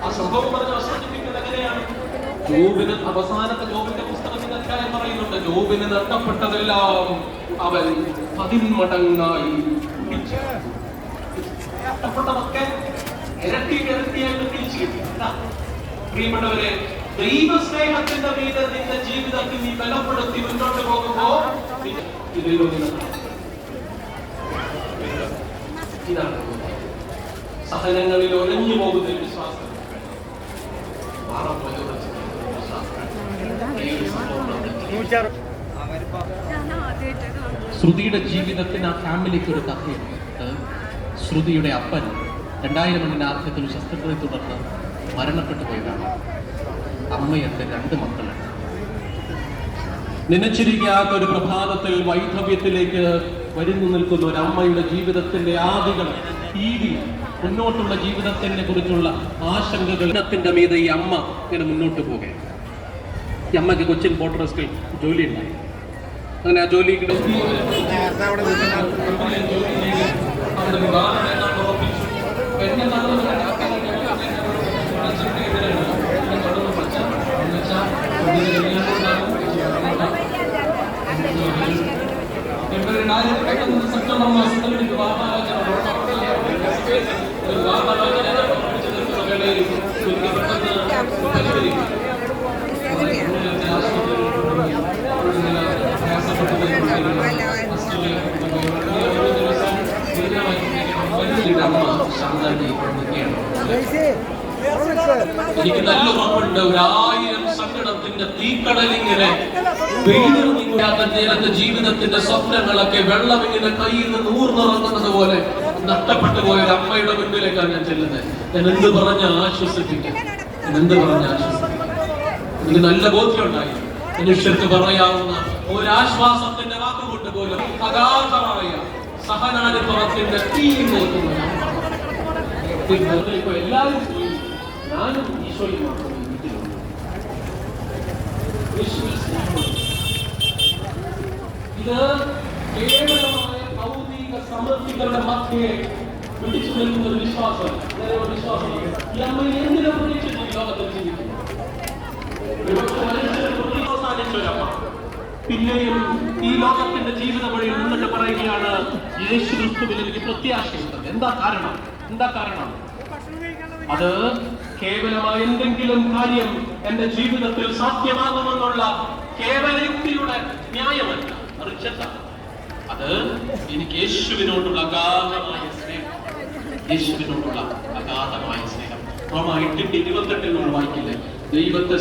ആ സംഭവം പറഞ്ഞ് അവസാനിപ്പിക്കുന്നത് എങ്ങനെയാണ്? ജോബിന് അവസാനത്തെ ജോബിന്റെ പുസ്തകത്തിന്റെ അധ്യായം പറയുന്നുണ്ട്, ജോബിന് നഷ്ടപ്പെട്ടതെല്ലാം അവൻ 10 മടങ്ങായി നഷ്ടപ്പെട്ടതൊക്കെ ഇരട്ടിയായിട്ട് തിരിച്ചു കിട്ടി. പ്രിയപ്പെട്ടവരെ, ദൈവസ്നേഹത്തിന്റെ മീതെ നിന്റെ ജീവിതത്തിൽ നീ ബലപ്പെടുത്തി മുന്നോട്ട് പോകുമ്പോ ഇതാണ് സഹനങ്ങളിൽ ഒരഞ്ഞു പോകുന്ന വിശ്വാസം. ശ്രുതിയുടെ ജീവിതത്തിന് ആ ഫാമിലിക്ക് ഒരു കഥയുണ്ട്. ശ്രുതിയുടെ അപ്പൻ 2000 ആദ്യത്തിൽ ശസ്ത്രക്രിയയെ തുടർന്ന് മരണപ്പെട്ടു പോയതാണ്. അമ്മയുണ്ട്, 2 മക്കളുണ്ട്. നനച്ചിരിക്കാത്ത ഒരു പ്രഭാതത്തിൽ വൈധവ്യത്തിലേക്ക് വരുന്നു നിൽക്കുന്ന ഒരു അമ്മയുടെ ജീവിതത്തിന്റെ ആദികൾ മുന്നോട്ടുള്ള ജീവിതത്തിനെ കുറിച്ചുള്ള ആശങ്കകളുടെ മീതെ ഈ അമ്മ ഇങ്ങനെ മുന്നോട്ട് പോകുകയാണ്. ഈ അമ്മയ്ക്ക് കൊച്ചിൻ പോർട്ട് ട്രസ്റ്റിൽ ജോലി ഉണ്ടായി. അങ്ങനെ ആ ജോലി സെപ്റ്റംബർ മാസത്തിൽ എനിക്ക് നല്ല ഉറപ്പുണ്ട്, 1000 സങ്കടത്തിന്റെ തീക്കടലിങ്ങനെ നേരത്തെ ജീവിതത്തിന്റെ സ്വപ്നങ്ങളൊക്കെ വെള്ളം ഇങ്ങനെ കയ്യിൽ നിന്ന് ഊർന്നിറങ്ങുന്നത് പോലെ നഷ്ടപ്പെട്ടു പോയ ഒരു അമ്മയുടെ മുന്നിലേക്കാണ് ഞാൻ ചെല്ലുന്നത്. ഞാൻ എന്ത് പറഞ്ഞ് ആശ്വസിപ്പിക്കും, എനിക്ക് നല്ല ബോധ്യമുണ്ടായി. മനുഷ്യർക്ക് പറയാവുന്ന ഒരാശ്വാസത്തിന്റെ വാക്കുകൊണ്ട് പോലും അഗാധമായ സഹനാനുഭവത്തിന്റെ തീ നോക്കുന്ന ഇപ്പൊ എല്ലാവരും പോയി, ഞാനും ഈശോയും മാത്രമേ വീട്ടിലുള്ളൂ. ഇത് കേവലമായ ഭൗതിക സമൃദ്ധികളുടെ മധ്യേ പിടിച്ചു നിൽക്കുന്ന ഒരു വിശ്വാസം. ഈ അമ്മ എന്തിനെ പ്രതീക്ഷിച്ചു ഈ ലോകത്തിൽ ജീവിക്കുന്നു? പിന്നെയും ഈ ലോകത്തിന്റെ ജീവിത വഴി മുന്നിട്ട് പറയുകയാണ്, യേശു ക്രിസ്തുവിൽ എനിക്ക് പ്രത്യാശയുണ്ട്. എന്താ കാരണം? അത് കേവലമായ എന്തെങ്കിലും കാര്യം എന്റെ ജീവിതത്തിൽ സാധ്യമാകുമെന്നുള്ള കേവല യുക്തിയുടെ ന്യായമല്ല, മറിച്ചതാണ്. അത് എനിക്ക് യേശുവിനോടുള്ള അഗാധമായ സ്നേഹം. റോമ 8:28 നമ്മൾ വായിക്കില്ലേ, ദൈവത്തെ